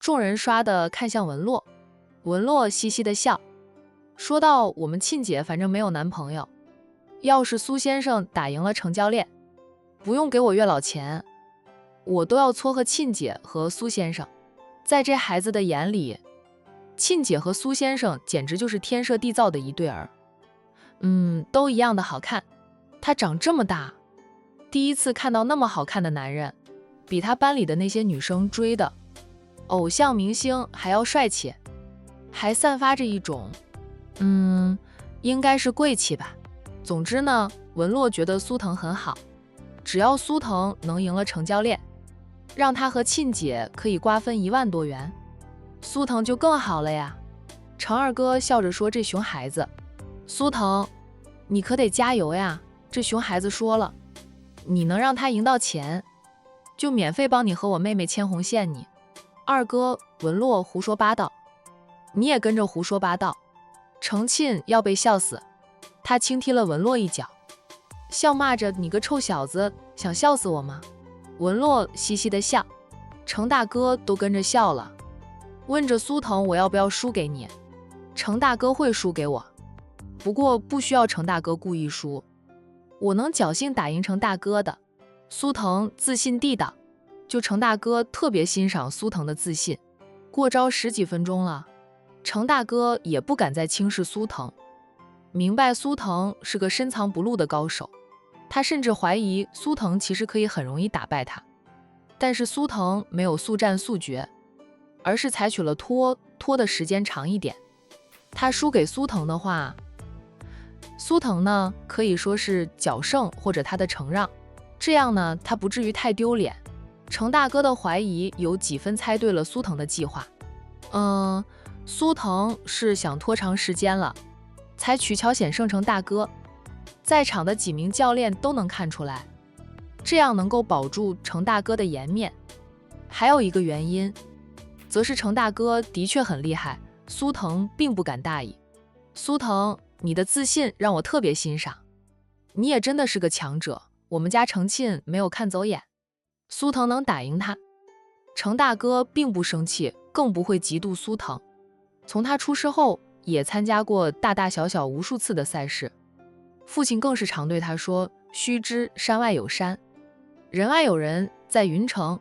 众人刷的看向文洛，文洛嘻嘻的笑，说道：“我们沁姐反正没有男朋友，要是苏先生打赢了程教练，不用给我月老钱，我都要撮合沁姐和苏先生。在这孩子的眼里，沁姐和苏先生简直就是天设地造的一对儿。都一样的好看。他长这么大，第一次看到那么好看的男人，比他班里的那些女生追的偶像明星还要帅气，还散发着一种应该是贵气吧。总之呢，文洛觉得苏腾很好，只要苏腾能赢了程教练，让他和沁姐可以瓜分1万多元，苏腾就更好了呀。程二哥笑着说：“这熊孩子，苏腾，你可得加油呀。这熊孩子说了，你能让他赢到钱，就免费帮你和我妹妹牵红线你。”二哥，文洛胡说八道，你也跟着胡说八道。程沁要被笑死，他轻踢了文洛一脚，笑骂着：“你个臭小子，想笑死我吗？”文洛嘻嘻的笑，程大哥都跟着笑了，问着苏腾：“我要不要输给你？”程大哥会输给我，不过不需要程大哥故意输，我能侥幸打赢程大哥的。苏腾自信地道，就程大哥特别欣赏苏腾的自信。过招10几分钟了，程大哥也不敢再轻视苏腾，明白苏腾是个深藏不露的高手，他甚至怀疑苏腾其实可以很容易打败他。但是苏腾没有速战速决，而是采取了拖的时间长一点。他输给苏腾的话，苏腾呢可以说是侥胜或者他的承让，这样呢他不至于太丢脸。程大哥的怀疑有几分猜对了苏腾的计划。苏腾是想拖长时间了，才取巧显胜程大哥，在场的几名教练都能看出来，这样能够保住程大哥的颜面。还有一个原因，则是程大哥的确很厉害，苏腾并不敢大意。苏腾，你的自信让我特别欣赏，你也真的是个强者，我们家程沁没有看走眼，苏腾能打赢他。程大哥并不生气，更不会嫉妒苏腾，从他出师后也参加过大大小小无数次的赛事，父亲更是常对他说：“须知山外有山，人外有人。”在云城，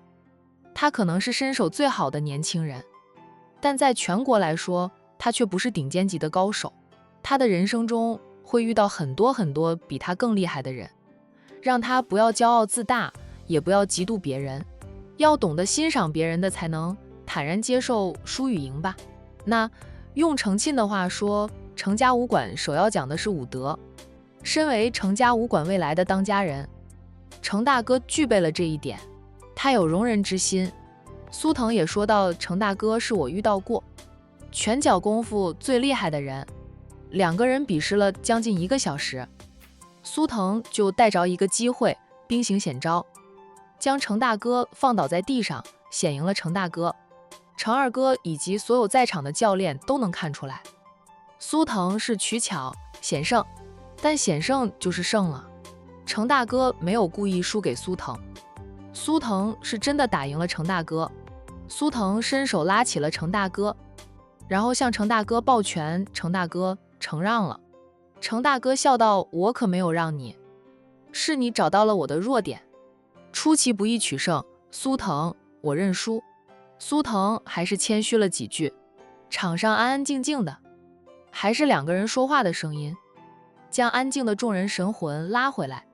他可能是身手最好的年轻人，但在全国来说，他却不是顶尖级的高手。他的人生中会遇到很多比他更厉害的人，让他不要骄傲自大，也不要嫉妒别人，要懂得欣赏别人的，才能坦然接受输与赢吧。那用程沁的话说，程家武馆首要讲的是武德。身为程家武馆未来的当家人，程大哥具备了这一点，他有容人之心。苏腾也说到，程大哥是我遇到过拳脚功夫最厉害的人，2个人比试了将近1个小时，苏腾就带着一个机会兵行险招，将程大哥放倒在地上，险赢了程大哥。程二哥以及所有在场的教练都能看出来，苏腾是取巧险胜，但险胜就是胜了。程大哥没有故意输给苏腾，苏腾是真的打赢了程大哥。苏腾伸手拉起了程大哥，然后向程大哥抱拳，程大哥承让了。程大哥笑道：“我可没有让你，是你找到了我的弱点，出其不意取胜。苏腾，我认输。”苏腾还是谦虚了几句，场上安安静静的，还是2个人说话的声音，将安静的众人神魂拉回来。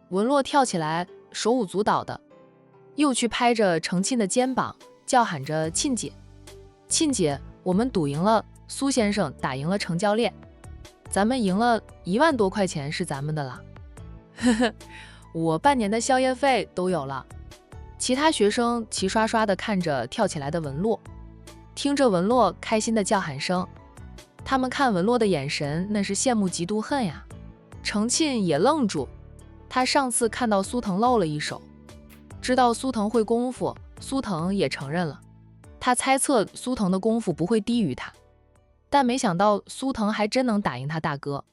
文洛跳起来，手舞足蹈的，又去拍着程沁的肩膀，叫喊着：“沁姐，沁姐，我们赌赢了，苏先生打赢了程教练，咱们赢了1万多块钱是咱们的了。呵呵，我半年的宵夜费都有了。”其他学生齐刷刷地看着跳起来的文洛，听着文洛开心的叫喊声，他们看文洛的眼神那是羡慕嫉妒恨呀。程沁也愣住，他上次看到苏腾露了一手，知道苏腾会功夫，苏腾也承认了，他猜测苏腾的功夫不会低于他，但没想到苏腾还真能打赢他大哥，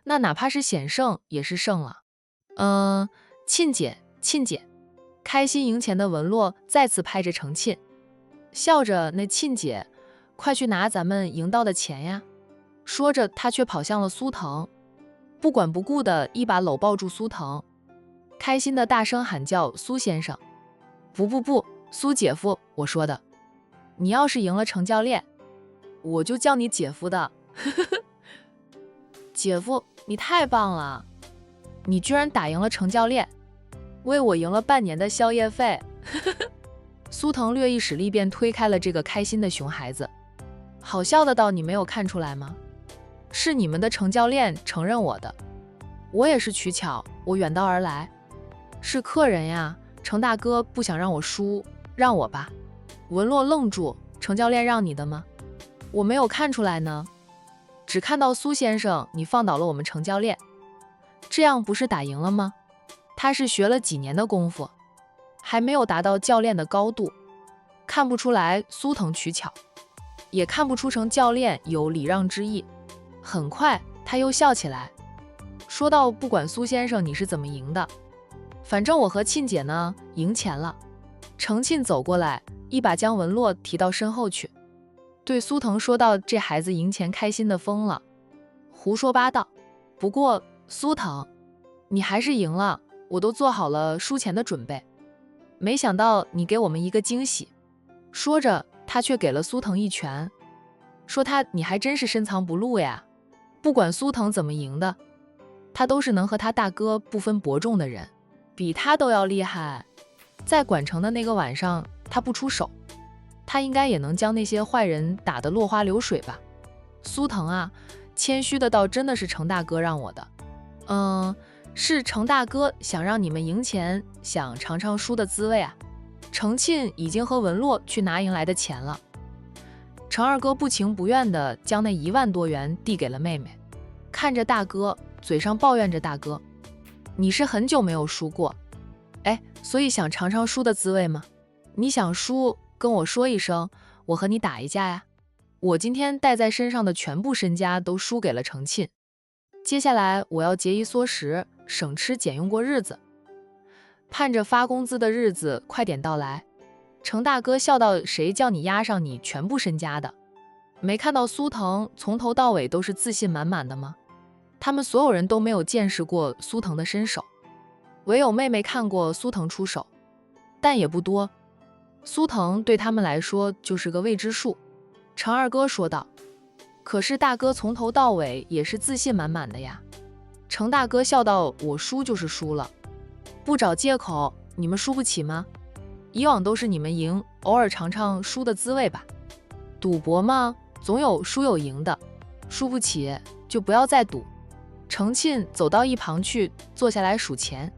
那哪怕是险胜也是胜了。沁姐，开心赢钱的文洛再次拍着程沁，笑着，那沁姐，快去拿咱们赢到的钱呀。说着，他却跑向了苏腾，不管不顾的一把搂抱住苏腾，开心的大声喊叫：苏先生！不，苏姐夫，我说的，你要是赢了程教练，我就叫你姐夫的。姐夫，你太棒了，你居然打赢了程教练，为我赢了半年的宵夜费。苏腾略一使力便推开了这个开心的熊孩子，好笑的道：你没有看出来吗？是你们的程教练承认我的，我也是取巧，我远道而来，是客人呀，程大哥不想让我输，让我吧。文洛愣住，程教练让你的吗？我没有看出来呢，只看到苏先生你放倒了我们程教练，这样不是打赢了吗？他是学了几年的功夫，还没有达到教练的高度，看不出来苏腾取巧，也看不出程教练有礼让之意。很快他又笑起来，说道：不管苏先生你是怎么赢的，反正我和沁姐呢赢钱了。程沁走过来，一把将文洛提到身后去，对苏腾说道：这孩子赢钱开心的疯了，胡说八道。不过苏腾，你还是赢了，我都做好了输钱的准备，没想到你给我们一个惊喜。说着他却给了苏腾一拳，说你还真是深藏不露呀，不管苏腾怎么赢的，他都是能和他大哥不分伯仲的人，比他都要厉害。在管城的那个晚上他不出手，他应该也能将那些坏人打得落花流水吧。苏腾啊，谦虚的道：真的是程大哥让我的。是程大哥想让你们赢钱，想尝尝输的滋味啊。程沁已经和文洛去拿赢来的钱了，程二哥不情不愿地将那1万多元递给了妹妹，看着大哥，嘴上抱怨着大哥，你是很久没有输过，所以想尝尝输的滋味吗？你想输，跟我说一声，我和你打一架呀。我今天带在身上的全部身家都输给了程沁，接下来我要节衣缩食，省吃俭用过日子，盼着发工资的日子快点到来。程大哥笑道：谁叫你押上你全部身家的？没看到苏腾从头到尾都是自信满满的吗？他们所有人都没有见识过苏腾的身手，唯有妹妹看过苏腾出手，但也不多。苏腾对他们来说就是个未知数。程二哥说道：可是大哥从头到尾也是自信满满的呀。程大哥笑道：我输就是输了，不找借口，你们输不起吗？以往都是你们赢，偶尔尝尝输的滋味吧。赌博嘛，总有输有赢的，输不起就不要再赌。程沁走到一旁去，坐下来数钱，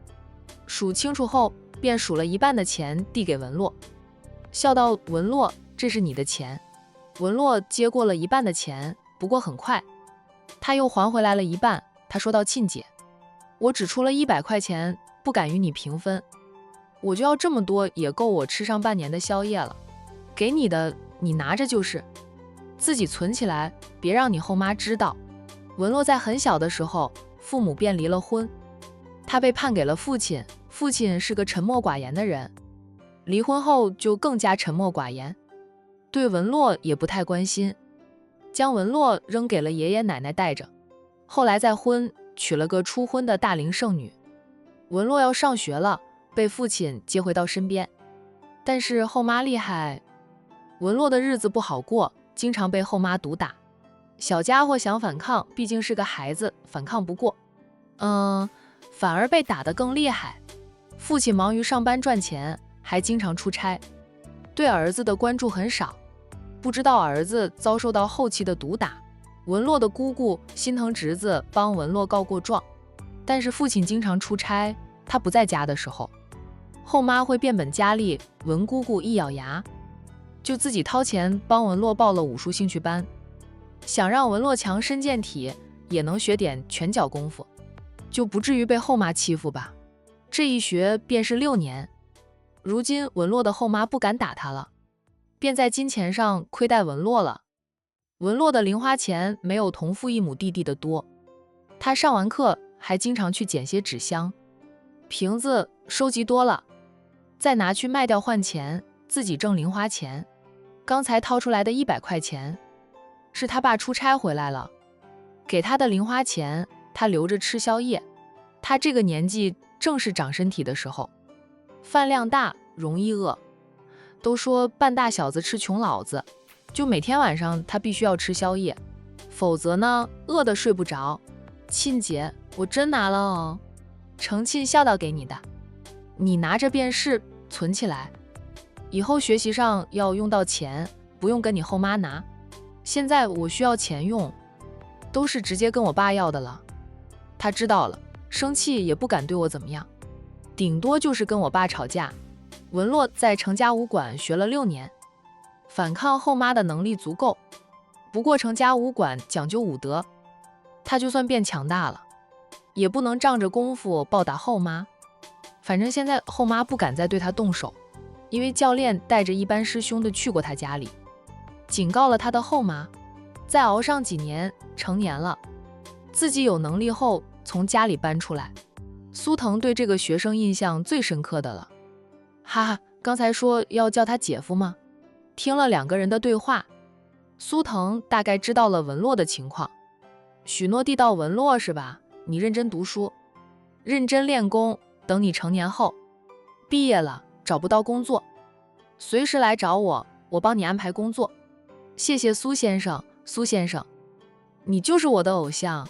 数清楚后便数了1半的钱递给文洛，笑道：文洛，这是你的钱。文洛接过了1半的钱，不过很快他又还回来了1半。他说道：沁姐，我只出了100块钱，不敢与你平分，我就要这么多，也够我吃上半年的宵夜了。给你的你拿着就是，自己存起来，别让你后妈知道。文洛在很小的时候，父母便离了婚，他被判给了父亲，父亲是个沉默寡言的人，离婚后就更加沉默寡言，对文洛也不太关心，将文洛扔给了爷爷奶奶带着。后来再婚，娶了个初婚的大龄剩女。文洛要上学了，被父亲接回到身边，但是后妈厉害，文洛的日子不好过，经常被后妈毒打。小家伙想反抗，毕竟是个孩子，反抗不过，反而被打得更厉害。父亲忙于上班赚钱，还经常出差，对儿子的关注很少，不知道儿子遭受到后期的毒打。文洛的姑姑心疼侄子，帮文洛告过状，但是父亲经常出差，他不在家的时候，后妈会变本加厉，文姑姑一咬牙就自己掏钱帮文洛报了武术兴趣班，想让文洛强身健体，也能学点拳脚功夫，就不至于被后妈欺负吧。这一学便是6年。如今文洛的后妈不敢打他了，便在金钱上亏待文洛了。文洛的零花钱没有同父异母弟弟的多，他上完课还经常去捡些纸箱、瓶子，收集多了再拿去卖掉换钱，自己挣零花钱。刚才掏出来的100块钱，是他爸出差回来了，给他的零花钱，他留着吃宵夜。他这个年纪正是长身体的时候，饭量大，容易饿。都说半大小子吃穷老子，就每天晚上他必须要吃宵夜，否则呢，饿得睡不着。沁姐，我真拿了哦。程沁笑道：“给你的，你拿着便是，存起来，以后学习上要用到钱，不用跟你后妈拿。现在我需要钱用，都是直接跟我爸要的了。他知道了，生气也不敢对我怎么样，顶多就是跟我爸吵架。文洛在程家武馆学了6年，反抗后妈的能力足够。不过程家武馆讲究武德，他就算变强大了，也不能仗着功夫报答后妈。反正现在后妈不敢再对他动手，因为教练带着一班师兄的去过他家里，警告了他的后妈，再熬上几年，成年了，自己有能力后从家里搬出来。苏腾对这个学生印象最深刻的了。哈哈，刚才说要叫他姐夫吗？听了2个人的对话，苏腾大概知道了文洛的情况。许诺地道：“文洛是吧？你认真读书，认真练功，等你成年后毕业了找不到工作，随时来找我，我帮你安排工作。”谢谢苏先生，苏先生，你就是我的偶像。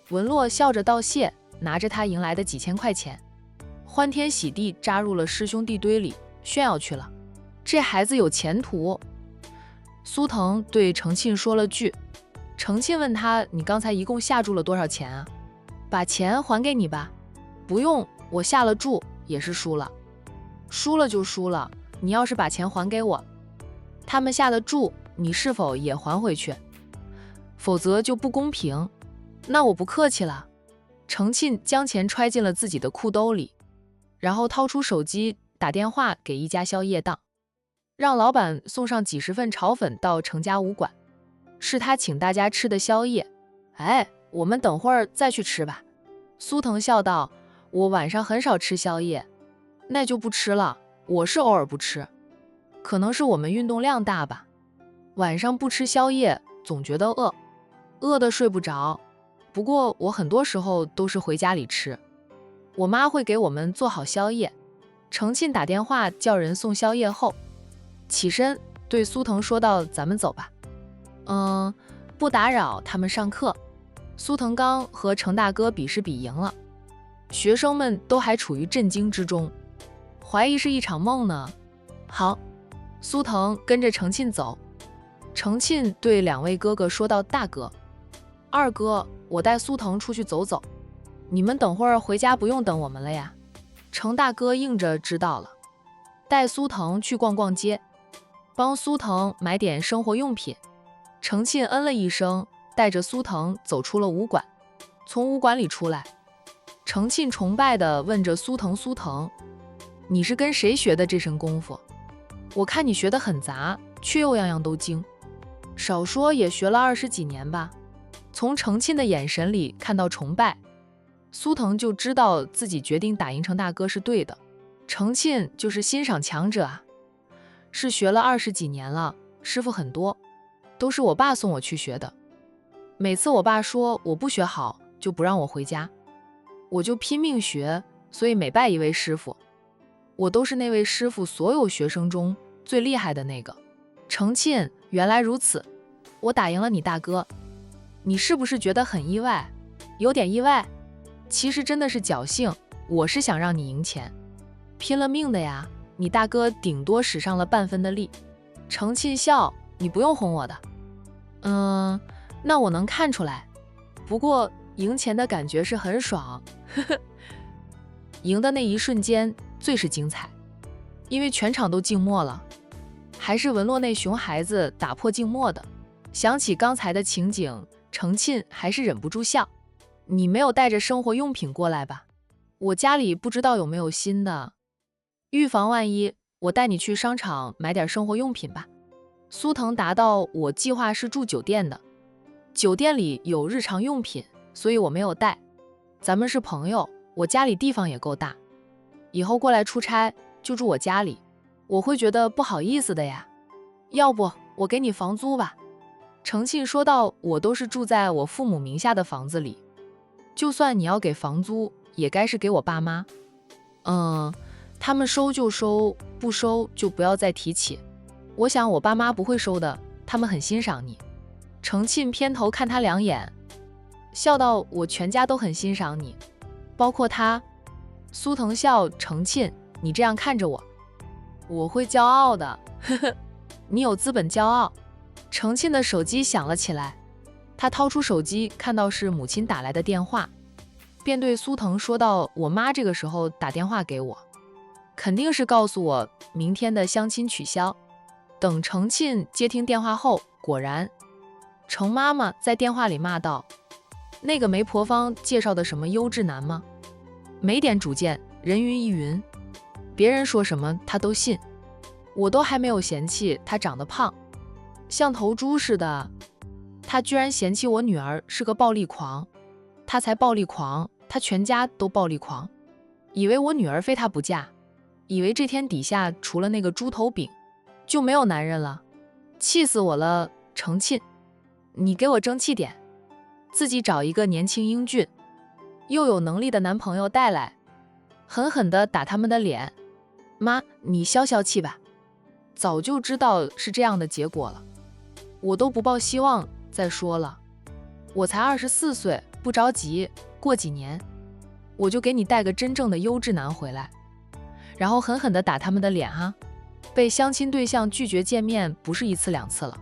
文洛笑着道谢，拿着他迎来的几千块钱，欢天喜地扎入了师兄弟堆里，炫耀去了。这孩子有前途。苏腾对程沁说了句。程沁问他：“你刚才一共下注了多少钱啊？”“把钱还给你吧。”“不用，我下了注也是输了。”“输了就输了，你要是把钱还给我，他们下的注你是否也还回去？否则就不公平。”“那我不客气了。”程沁将钱揣进了自己的裤兜里，然后掏出手机打电话给一家宵夜档，让老板送上几十份炒粉到程家武馆，是他请大家吃的宵夜。“哎，我们等会儿再去吃吧。”苏腾笑道：“我晚上很少吃宵夜。”“那就不吃了，我是偶尔不吃，可能是我们运动量大吧。晚上不吃宵夜，总觉得饿，饿得睡不着。不过我很多时候都是回家里吃，我妈会给我们做好宵夜。”程沁打电话叫人送宵夜后，起身对苏腾说道：“咱们走吧。”“不打扰他们上课。”苏腾刚和程大哥比试比赢了，学生们都还处于震惊之中，怀疑是一场梦呢。好，苏腾跟着程沁走。程沁对2位哥哥说道：“大哥、二哥，我带苏腾出去走走，你们等会儿回家不用等我们了呀。”程大哥应着知道了，带苏腾去逛逛街，帮苏腾买点生活用品。程沁嗯了一声，带着苏腾走出了武馆。从武馆里出来，程沁崇拜地问着苏腾：“苏腾，你是跟谁学的这身功夫？我看你学得很杂，却又样样都精，少说也学了20几年吧。”从程沁的眼神里看到崇拜，苏腾就知道自己决定打赢程大哥是对的。程沁就是欣赏强者啊，是学了20几年了，师傅很多，都是我爸送我去学的。每次我爸说我不学好，就不让我回家，我就拼命学，所以每拜一位师傅，我都是那位师傅所有学生中最厉害的那个。程沁，原来如此，我打赢了你大哥，你是不是觉得很意外？有点意外。其实真的是侥幸，我是想让你赢钱，拼了命的呀，你大哥顶多使上了半分的力。程沁笑：“你不用哄我的。”“那我能看出来，不过赢钱的感觉是很爽，呵呵。”赢的那一瞬间最是精彩，因为全场都静默了，还是文洛那熊孩子打破静默的。想起刚才的情景，程沁还是忍不住笑。“你没有带着生活用品过来吧？我家里不知道有没有新的，预防万一，我带你去商场买点生活用品吧。”苏腾答道：“我计划是住酒店的，酒店里有日常用品，所以我没有带。咱们是朋友，我家里地方也够大，以后过来出差就住我家里，我会觉得不好意思的呀。”要不我给你房租吧。程庆说道，我都是住在我父母名下的房子里，就算你要给房租，也该是给我爸妈。他们收就收，不收就不要再提起。我想我爸妈不会收的，他们很欣赏你。程庆偏头看他2眼，笑道，我全家都很欣赏你，包括他。苏腾笑，程庆，你这样看着我，我会骄傲的，呵呵，你有资本骄傲。程庆的手机响了起来，他掏出手机，看到是母亲打来的电话，便对苏腾说道，我妈这个时候打电话给我，肯定是告诉我明天的相亲取消。等程庆接听电话后，果然程妈妈在电话里骂道，那个媒婆方介绍的什么优质男吗？没点主见，人云亦云，别人说什么他都信，我都还没有嫌弃他长得胖，像头猪似的，他居然嫌弃我女儿是个暴力狂，他才暴力狂，他全家都暴力狂，以为我女儿非他不嫁，以为这天底下除了那个猪头饼就没有男人了，气死我了。程庆，你给我争气点，自己找一个年轻英俊又有能力的男朋友带来，狠狠地打他们的脸。妈，你消消气吧，早就知道是这样的结果了，我都不抱希望再说了，我才24岁，不着急，过几年我就给你带个真正的优质男回来，然后狠狠地打他们的脸哈。被相亲对象拒绝见面不是1次2次了，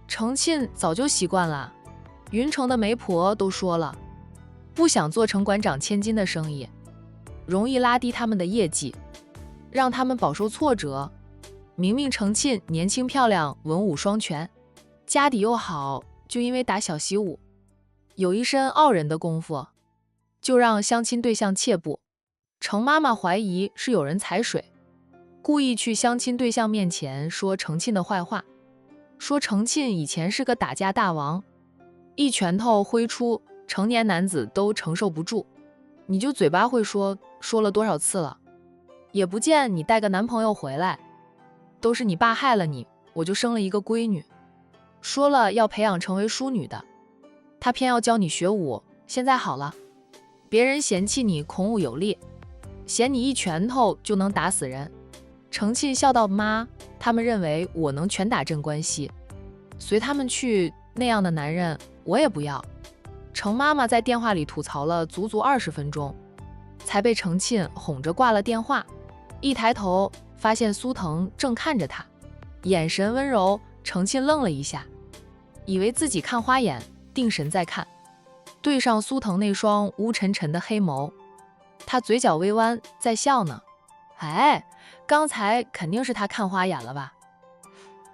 程庆早就习惯了，云城的媒婆都说了，不想做城管长千金的生意，容易拉低他们的业绩，让他们饱受挫折。明明程庆年轻漂亮，文武双全，家底又好，就因为打小习武，有一身傲人的功夫，就让相亲对象怯步。程妈妈怀疑是有人踩水，故意去相亲对象面前说程庆的坏话，说程庆以前是个打架大王，一拳头挥出，成年男子都承受不住。你就嘴巴会说，说了多少次了，也不见你带个男朋友回来，都是你爸害了你，我就生了一个闺女，说了要培养成为淑女的，他偏要教你学武，现在好了，别人嫌弃你孔武有力，嫌你一拳头就能打死人。程庆笑道，妈，他们认为我能拳打镇关西，随他们去，那样的男人我也不要。程妈妈在电话里吐槽了足足20分钟，才被程庆哄着挂了电话。一抬头发现苏腾正看着他，眼神温柔。程庆愣了一下，以为自己看花眼，定神再看，对上苏腾那双乌沉沉的黑眸，他嘴角微弯，在笑呢。哎，刚才肯定是他看花眼了吧？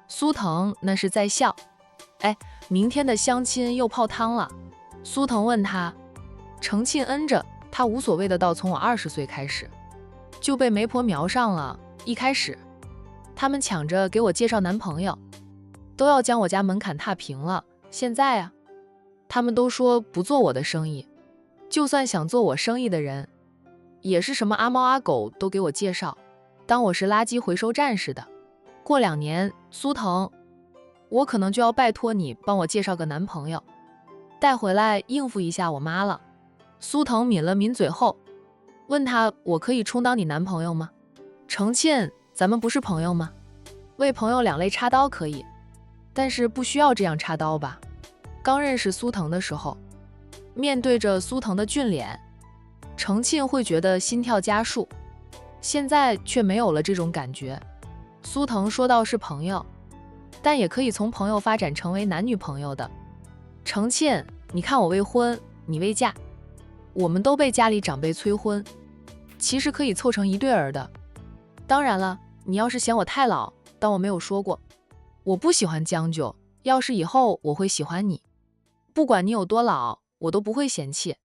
苏腾那是在笑。哎，明天的相亲又泡汤了。苏腾问他，程庆恩着，他无所谓的道，从我20岁开始就被媒婆瞄上了，一开始他们抢着给我介绍男朋友，都要将我家门槛踏平了，现在啊，他们都说不做我的生意，就算想做我生意的人，也是什么阿猫阿狗都给我介绍，当我是垃圾回收站似的。过2年，苏腾，我可能就要拜托你帮我介绍个男朋友，带回来应付一下我妈了。苏腾抿了抿嘴后，问他，我可以充当你男朋友吗？程庆，咱们不是朋友吗？为朋友两肋插刀可以，但是不需要这样插刀吧。刚认识苏腾的时候，面对着苏腾的俊脸，程庆会觉得心跳加速，现在却没有了这种感觉。苏腾说到是朋友，但也可以从朋友发展成为男女朋友的。程庆，你看我未婚，你未嫁，我们都被家里长辈催婚，其实可以凑成一对儿的。当然了，你要是嫌我太老，当我没有说过，我不喜欢将就，要是以后我会喜欢你，不管你有多老，我都不会嫌弃。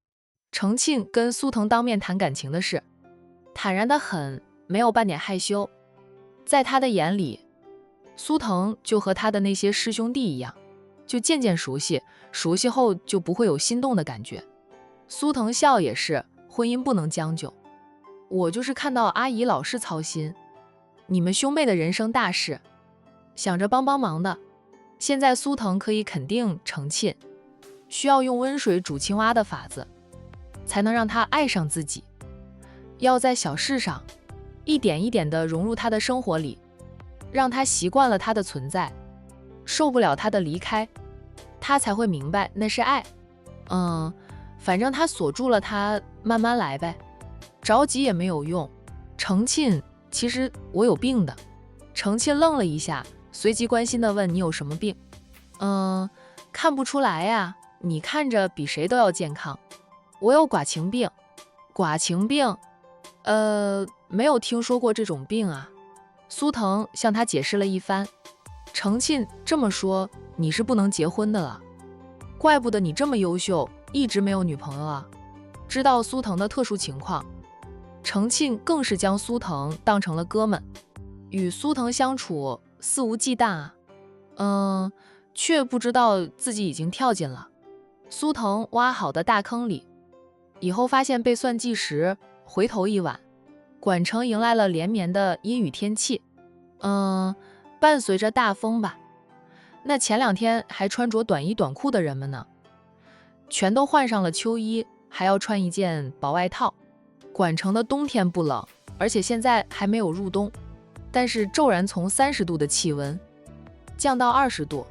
程庆跟苏腾当面谈感情的事，坦然得很，没有半点害羞。在他的眼里，苏腾就和他的那些师兄弟一样，就渐渐熟悉，熟悉后就不会有心动的感觉。苏腾笑也是，婚姻不能将就，我就是看到阿姨老是操心你们兄妹的人生大事，想着帮忙的。现在苏腾可以肯定程沁，需要用温水煮青蛙的法子，才能让他爱上自己。要在小事上一点一点地融入他的生活里，让他习惯了他的存在，受不了他的离开，他才会明白那是爱。反正他锁住了他，慢慢来呗，着急也没有用。程沁，其实我有病的。程沁愣了一下，随即关心地问：你有什么病？看不出来呀，你看着比谁都要健康。我有寡情病。寡情病？没有听说过这种病啊。苏腾向他解释了一番。程沁这么说，你是不能结婚的了。怪不得你这么优秀，一直没有女朋友啊。知道苏腾的特殊情况，程沁更是将苏腾当成了哥们，与苏腾相处肆无忌惮啊。却不知道自己已经跳进了苏腾挖好的大坑里。以后发现被算计时，回头一晚，管城迎来了连绵的阴雨天气，伴随着大风吧。那前2天还穿着短衣短裤的人们呢，全都换上了秋衣，还要穿一件薄外套。管城的冬天不冷，而且现在还没有入冬，但是骤然从30度的气温降到20度，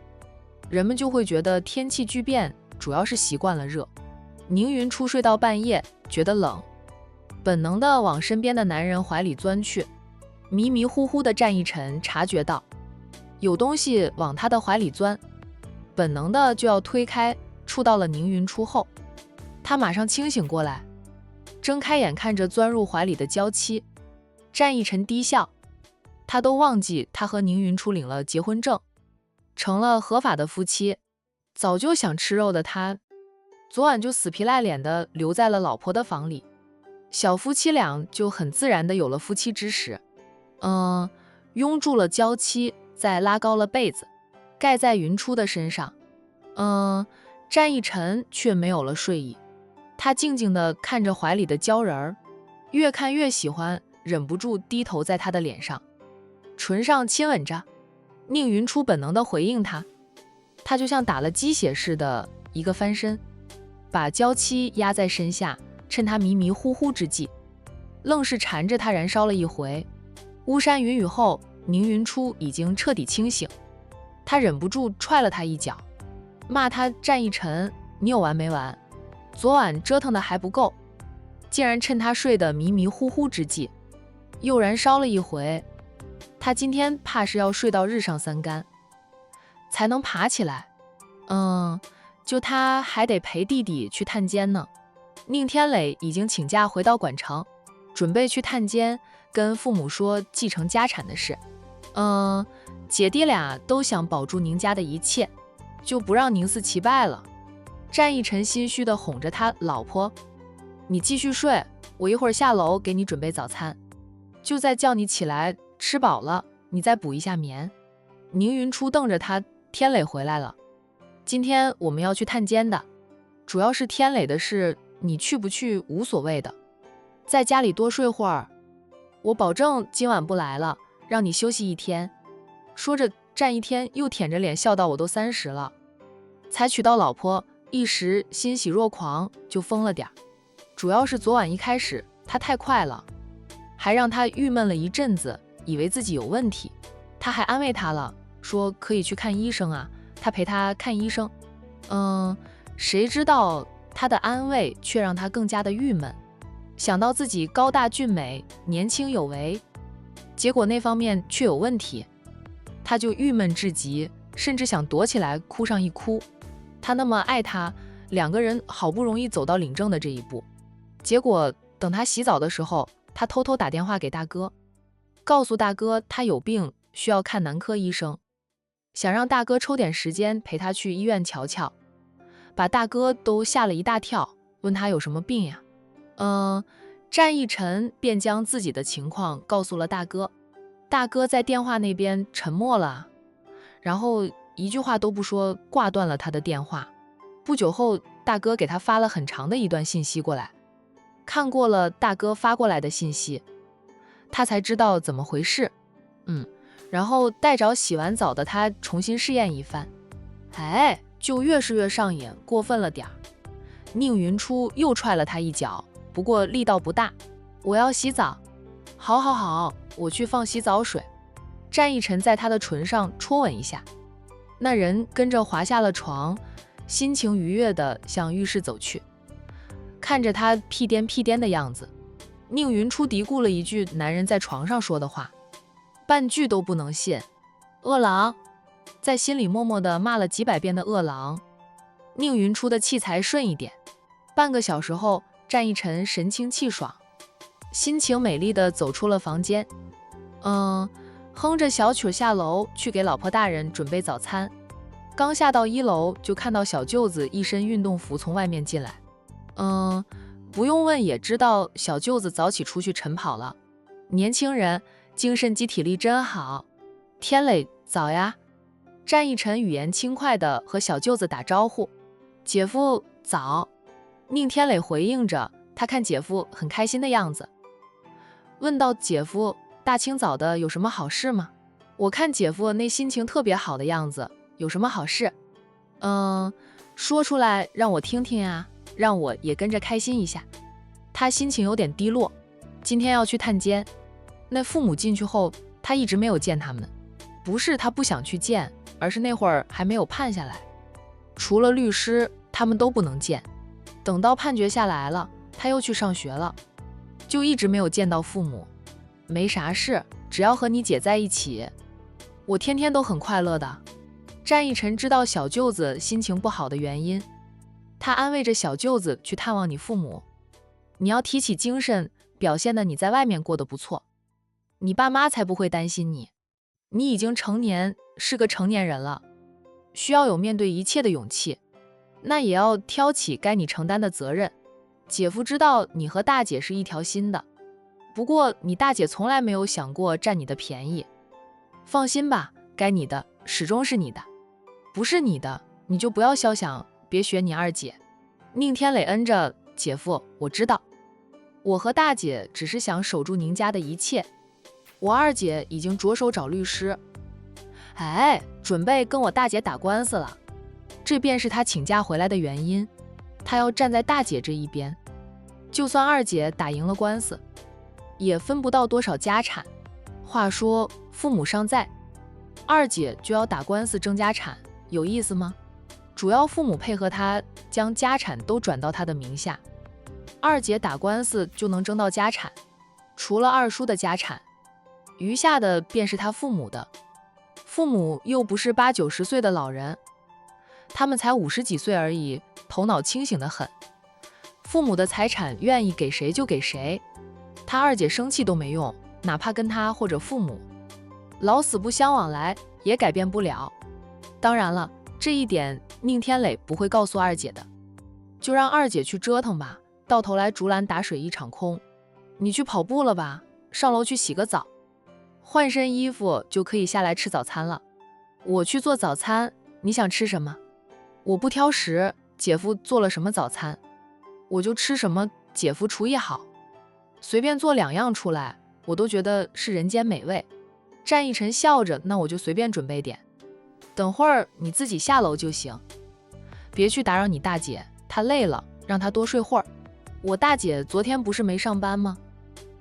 人们就会觉得天气巨变，主要是习惯了热。宁云初睡到半夜，觉得冷，本能地往身边的男人怀里钻去。迷迷糊糊的战一晨察觉到有东西往他的怀里钻，本能的就要推开，触到了宁云初后，他马上清醒过来，睁开眼看着钻入怀里的娇妻。战一晨低笑，他都忘记他和宁云初领了结婚证，成了合法的夫妻。早就想吃肉的他，昨晚就死皮赖脸的留在了老婆的房里，小夫妻俩就很自然的有了夫妻之实。拥住了娇妻，再拉高了被子，盖在云初的身上。战一晨却没有了睡意，他静静地看着怀里的娇人儿，越看越喜欢，忍不住低头在他的脸上唇上亲吻着。宁云初本能地回应他，他就像打了鸡血似的一个翻身，把娇妻压在身下，趁他迷迷糊糊之际，愣是缠着他燃烧了一回。巫山云雨后，宁云初已经彻底清醒，他忍不住踹了他一脚，骂他战一晨，你有完没完？昨晚折腾的还不够，竟然趁他睡得迷迷糊糊之际，又燃烧了一回。他今天怕是要睡到日上三竿，才能爬起来。就他还得陪弟弟去探监呢。宁天磊已经请假回到管城，准备去探监，跟父母说继承家产的事。姐弟俩都想保住宁家的一切，就不让宁四奇败了。战一晨心虚地哄着他老婆，你继续睡，我一会儿下楼给你准备早餐，就再叫你起来，吃饱了你再补一下眠。宁云初瞪着他，天磊回来了，今天我们要去探监的，主要是天磊的事，你去不去无所谓的，在家里多睡会儿，我保证今晚不来了，让你休息一天。说着站一天又舔着脸笑道，我都30了，才娶到老婆，一时欣喜若狂，就疯了点。主要是昨晚一开始他太快了，还让他郁闷了一阵子，以为自己有问题。他还安慰他了，说可以去看医生啊，他陪他看医生。谁知道他的安慰却让他更加的郁闷，想到自己高大俊美，年轻有为，结果那方面却有问题，他就郁闷至极，甚至想躲起来哭上一哭。他那么爱他，两个人好不容易走到领证的这一步，结果等他洗澡的时候，他偷偷打电话给大哥，告诉大哥他有病，需要看男科医生，想让大哥抽点时间陪他去医院瞧瞧，把大哥都吓了一大跳，问他有什么病呀？战一晨便将自己的情况告诉了大哥，大哥在电话那边沉默了，然后一句话都不说，挂断了他的电话。不久后，大哥给他发了很长的一段信息过来，看过了大哥发过来的信息，他才知道怎么回事。然后待着洗完澡的他重新试验一番，哎，就越试越上瘾，过分了点儿。宁云初又踹了他一脚，不过力道不大。我要洗澡。好好好，我去放洗澡水。战一晨在他的唇上戳吻一下，那人跟着滑下了床，心情愉悦地向浴室走去。看着他屁颠屁颠的样子，宁云初嘀咕了一句男人在床上说的话，半句都不能信。饿狼，在心里默默地骂了几百遍的饿狼。宁云初的气才顺一点。半个小时后，战一晨神清气爽，心情美丽地走出了房间。哼着小曲下楼去给老婆大人准备早餐。刚下到1楼，就看到小舅子一身运动服从外面进来。不用问也知道小舅子早起出去晨跑了。年轻人精神及体力真好。天磊，早呀。战一晨语言轻快地和小舅子打招呼。姐夫早。宁天磊回应着，他看姐夫很开心的样子，问道：姐夫，大清早的有什么好事吗？我看姐夫那心情特别好的样子，有什么好事？说出来让我听听呀，让我也跟着开心一下。他心情有点低落，今天要去探监。那父母进去后，他一直没有见他们，不是他不想去见，而是那会儿还没有判下来，除了律师，他们都不能见。等到判决下来了，他又去上学了，就一直没有见到父母。没啥事，只要和你姐在一起，我天天都很快乐的。战一晨知道小舅子心情不好的原因，他安慰着小舅子去探望你父母，你要提起精神，表现的你在外面过得不错，你爸妈才不会担心你。你已经成年，是个成年人了，需要有面对一切的勇气，那也要挑起该你承担的责任。姐夫知道你和大姐是一条心的，不过你大姐从来没有想过占你的便宜。放心吧，该你的始终是你的，不是你的你就不要肖想，别学你二姐。宁天磊恩着，姐夫，我知道，我和大姐只是想守住您家的一切，我二姐已经着手找律师，准备跟我大姐打官司了，这便是她请假回来的原因，她要站在大姐这一边。就算二姐打赢了官司，也分不到多少家产。话说父母尚在，二姐就要打官司争家产，有意思吗？主要父母配合她将家产都转到她的名下，二姐打官司就能争到家产，除了二叔的家产，余下的便是她父母的。父母又不是80、90岁的老人，他们才50几岁而已，头脑清醒得很，父母的财产愿意给谁就给谁，他二姐生气都没用，哪怕跟他或者父母老死不相往来，也改变不了。当然了，这一点宁天磊不会告诉二姐的，就让二姐去折腾吧，到头来竹篮打水一场空。你去跑步了吧，上楼去洗个澡，换身衣服就可以下来吃早餐了。我去做早餐，你想吃什么？我不挑食，姐夫做了什么早餐我就吃什么，姐夫厨艺好，随便做2样出来，我都觉得是人间美味。战一晨笑着，那我就随便准备点，等会儿你自己下楼就行，别去打扰你大姐，她累了，让她多睡会儿。我大姐昨天不是没上班吗？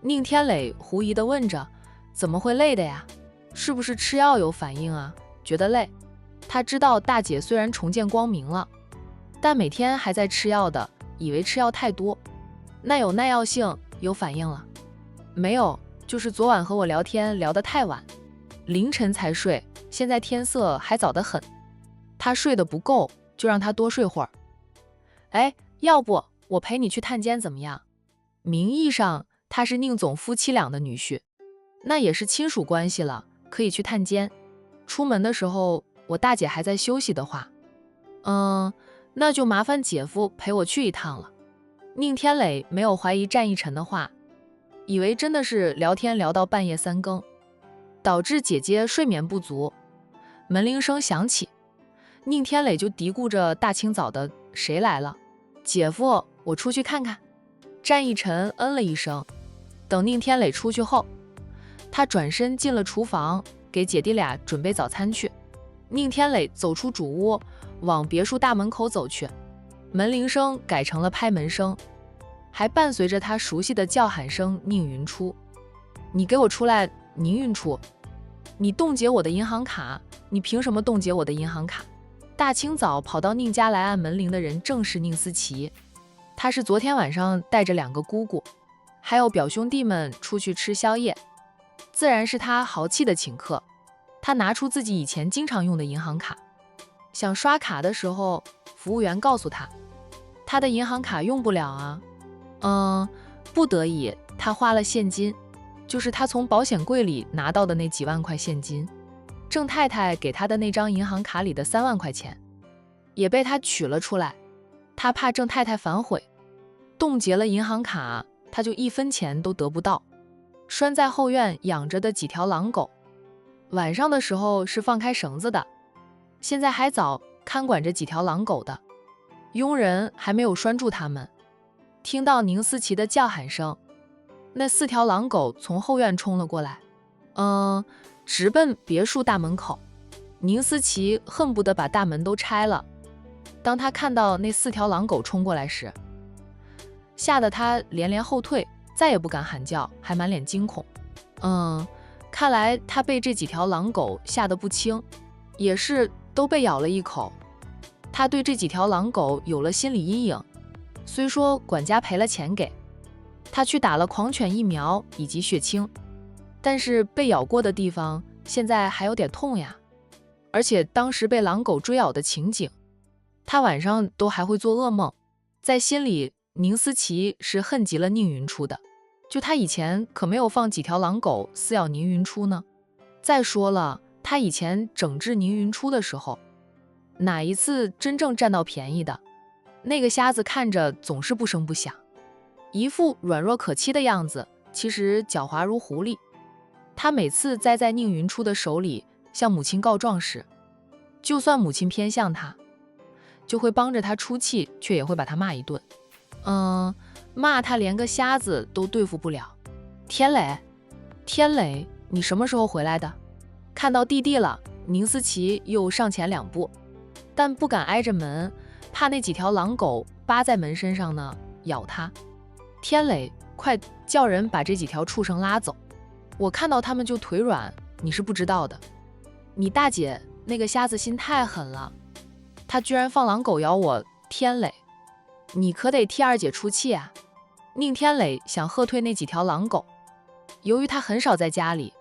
宁天磊狐疑地问着，怎么会累的呀？是不是吃药有反应啊？觉得累？他知道大姐虽然重见光明了，但每天还在吃药的，以为吃药太多，那有耐药性，有反应了？没有，就是昨晚和我聊天聊得太晚，凌晨才睡，现在天色还早得很，他睡得不够，就让他多睡会儿。要不我陪你去探监怎么样？名义上他是宁总夫妻俩的女婿，那也是亲属关系了，可以去探监。出门的时候我大姐还在休息的话，那就麻烦姐夫陪我去一趟了。宁天磊没有怀疑战一晨的话，以为真的是聊天聊到半夜3更，导致姐姐睡眠不足。门铃声响起，宁天磊就嘀咕着大清早的谁来了？姐夫，我出去看看。战一晨嗯了一声。等宁天磊出去后，他转身进了厨房，给姐弟俩准备早餐去。宁天磊走出主屋，往别墅大门口走去，门铃声改成了拍门声，还伴随着他熟悉的叫喊声：“宁云初，你给我出来！宁云初，你冻结我的银行卡！你凭什么冻结我的银行卡？”大清早跑到宁家来按门铃的人正是宁思琪，他是昨天晚上带着2个姑姑，还有表兄弟们出去吃宵夜，自然是他豪气的请客。他拿出自己以前经常用的银行卡，想刷卡的时候，服务员告诉他，他的银行卡用不了啊。不得已，他花了现金，就是他从保险柜里拿到的那几万块现金。郑太太给他的那张银行卡里的3万块钱，也被他取了出来。他怕郑太太反悔，冻结了银行卡，他就1分钱都得不到。拴在后院养着的几条狼狗，晚上的时候是放开绳子的，现在还早，看管着几条狼狗的佣人还没有拴住他们。听到宁思琪的叫喊声，那4条狼狗从后院冲了过来，直奔别墅大门口。宁思琪恨不得把大门都拆了。当他看到那4条狼狗冲过来时，吓得他连连后退，再也不敢喊叫，还满脸惊恐。看来他被这几条狼狗吓得不轻，也是都被咬了一口。他对这几条狼狗有了心理阴影，虽说管家赔了钱给他去打了狂犬疫苗以及血清，但是被咬过的地方现在还有点痛呀。而且当时被狼狗追咬的情景，他晚上都还会做噩梦。在心里，宁思琪是恨极了宁云初的，就他以前可没有放几条狼狗撕咬宁云初呢。再说了，他以前整治宁云初的时候，哪一次真正占到便宜的？那个瞎子看着总是不声不响，一副软弱可欺的样子，其实狡猾如狐狸。他每次栽在宁云初的手里向母亲告状时，就算母亲偏向他，就会帮着他出气，却也会把他骂一顿。骂他连个瞎子都对付不了。天磊，你什么时候回来的？看到弟弟了，宁思琪又上前2步，但不敢挨着门，怕那几条狼狗扒在门身上呢，咬他。天磊，快叫人把这几条畜生拉走，我看到他们就腿软，你是不知道的。你大姐那个瞎子心太狠了，他居然放狼狗咬我。天磊，你可得替二姐出气啊。宁天磊想喝退那几条狼狗，由于他很少在家里，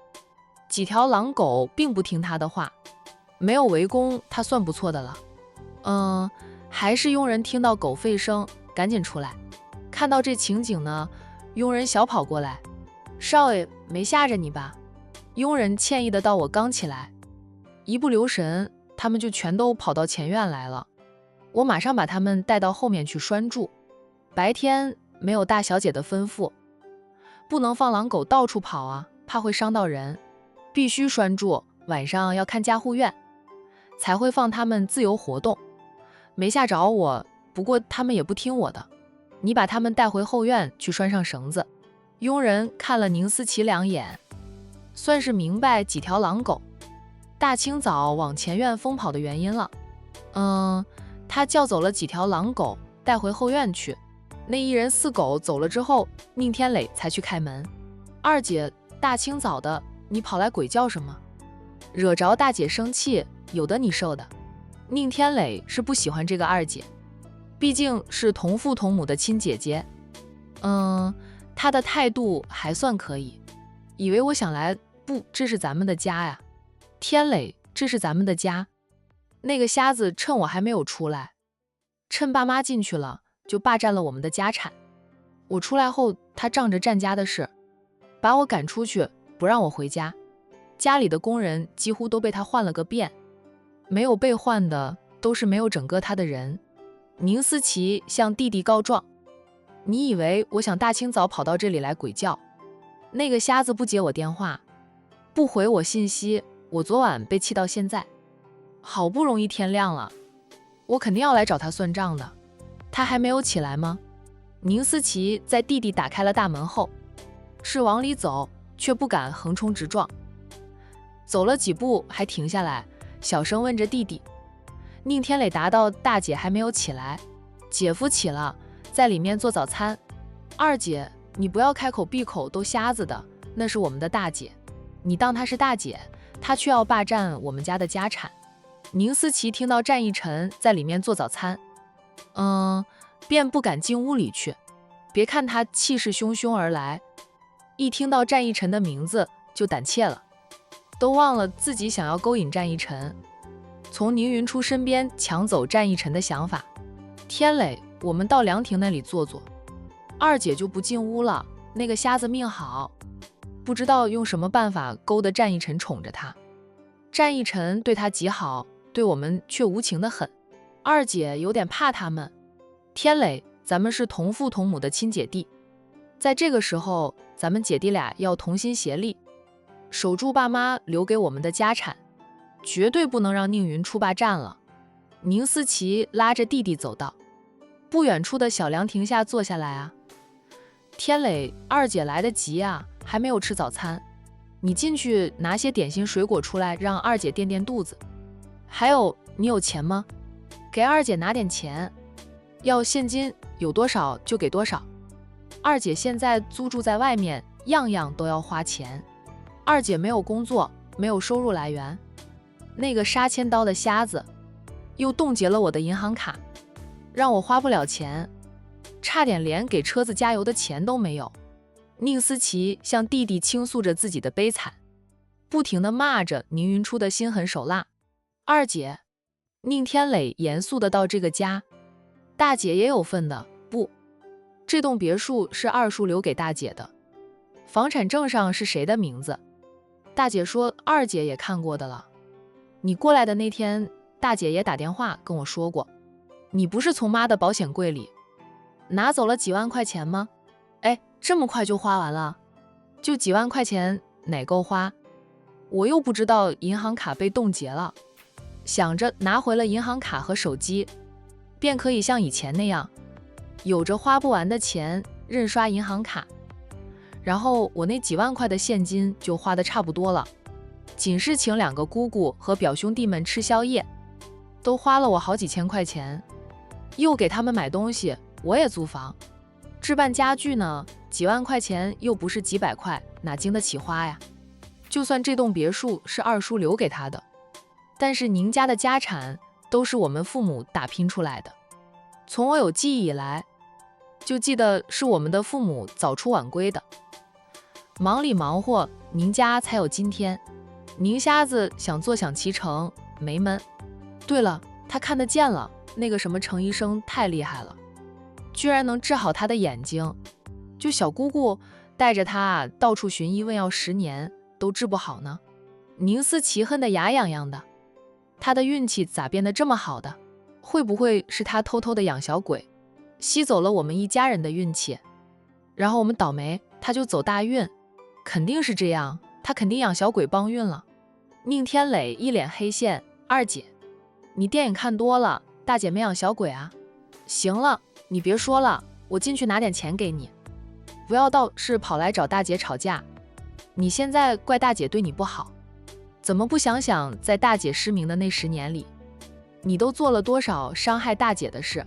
几条狼狗并不听他的话，没有围攻他算不错的了。还是佣人听到狗吠声赶紧出来，看到这情景呢，佣人小跑过来，少爷没吓着你吧？佣人歉意的道。我刚起来，一不留神他们就全都跑到前院来了，我马上把他们带到后面去拴住。白天没有大小姐的吩咐，不能放狼狗到处跑啊，怕会伤到人，必须拴住，晚上要看家护院，才会放他们自由活动。没吓着我，不过他们也不听我的，你把他们带回后院去拴上绳子。佣人看了宁思琪2眼，算是明白几条狼狗大清早往前院疯跑的原因了。他叫走了几条狼狗带回后院去，那1人4狗走了之后，宁天磊才去开门。二姐，大清早的你跑来鬼叫什么？惹着大姐生气，有的你受的。宁天磊是不喜欢这个二姐，毕竟是同父同母的亲姐姐。他的态度还算可以，以为我想来，不，这是咱们的家呀。天磊，这是咱们的家。那个瞎子趁我还没有出来，趁爸妈进去了，就霸占了我们的家产。我出来后，他仗着占家的事，把我赶出去，不让我回家。家里的工人几乎都被他换了个遍，没有被换的都是没有整个他的人。宁思琪向弟弟告状，你以为我想大清早跑到这里来鬼叫？那个瞎子不接我电话，不回我信息，我昨晚被气到现在。好不容易天亮了，我肯定要来找他算账的。他还没有起来吗？宁思琪在弟弟打开了大门后，是往里走，却不敢横冲直撞。走了几步还停下来，小声问着弟弟。宁天磊答道：大姐还没有起来，姐夫起了，在里面做早餐。二姐，你不要开口闭口都瞎子的，那是我们的大姐，你当她是大姐，她却要霸占我们家的家产。宁思琪听到战一晨在里面做早餐，便不敢进屋里去。别看他气势汹汹而来，一听到战一晨的名字就胆怯了，都忘了自己想要勾引战一晨，从宁云初身边抢走战一晨的想法。天磊，我们到凉亭那里坐坐。二姐就不进屋了，那个瞎子命好，不知道用什么办法勾得战一晨宠着他。战一晨对他极好，对我们却无情得很。二姐有点怕他们。天磊，咱们是同父同母的亲姐弟，在这个时候，咱们姐弟俩要同心协力，守住爸妈留给我们的家产，绝对不能让宁云初霸占了。宁思琪拉着弟弟走到不远处的小凉亭下坐下来啊。天磊，二姐来得及啊，还没有吃早餐，你进去拿些点心水果出来，让二姐垫垫肚子。还有，你有钱吗？给二姐拿点钱，要现金有多少就给多少。二姐现在租住在外面，样样都要花钱。二姐没有工作，没有收入来源。那个杀千刀的瞎子又冻结了我的银行卡，让我花不了钱，差点连给车子加油的钱都没有。宁思琪向弟弟倾诉着自己的悲惨，不停地骂着宁云初的心狠手辣。二姐，宁天磊严肃地道：这个家大姐也有份的。不，这栋别墅是二叔留给大姐的，房产证上是谁的名字？大姐说二姐也看过的了。你过来的那天，大姐也打电话跟我说过，你不是从妈的保险柜里拿走了几万块钱吗？哎，这么快就花完了？就几万块钱哪够花？我又不知道银行卡被冻结了，想着拿回了银行卡和手机，便可以像以前那样有着花不完的钱任刷银行卡。然后我那几万块的现金就花得差不多了，仅是请2个姑姑和表兄弟们吃宵夜，都花了我好几千块钱，又给他们买东西，我也租房置办家具呢，几万块钱又不是几百块，哪经得起花呀？就算这栋别墅是二叔留给他的，但是您家的家产都是我们父母打拼出来的，从我有记忆以来，就记得是我们的父母早出晚归的，忙里忙活，您家才有今天。宁瞎子想坐享其成，没门。对了，他看得见了，那个什么程医生太厉害了，居然能治好他的眼睛。就小姑姑带着他到处寻医问药10年都治不好呢。宁思琪恨得牙痒痒的，他的运气咋变得这么好的？会不会是他偷偷的养小鬼，吸走了我们一家人的运气，然后我们倒霉，他就走大运？肯定是这样，他肯定养小鬼帮运了。宁天磊一脸黑线，二姐，你电影看多了，大姐没养小鬼啊？行了，你别说了，我进去拿点钱给你，不要倒是跑来找大姐吵架。你现在怪大姐对你不好，怎么不想想在大姐失明的那10年里，你都做了多少伤害大姐的事？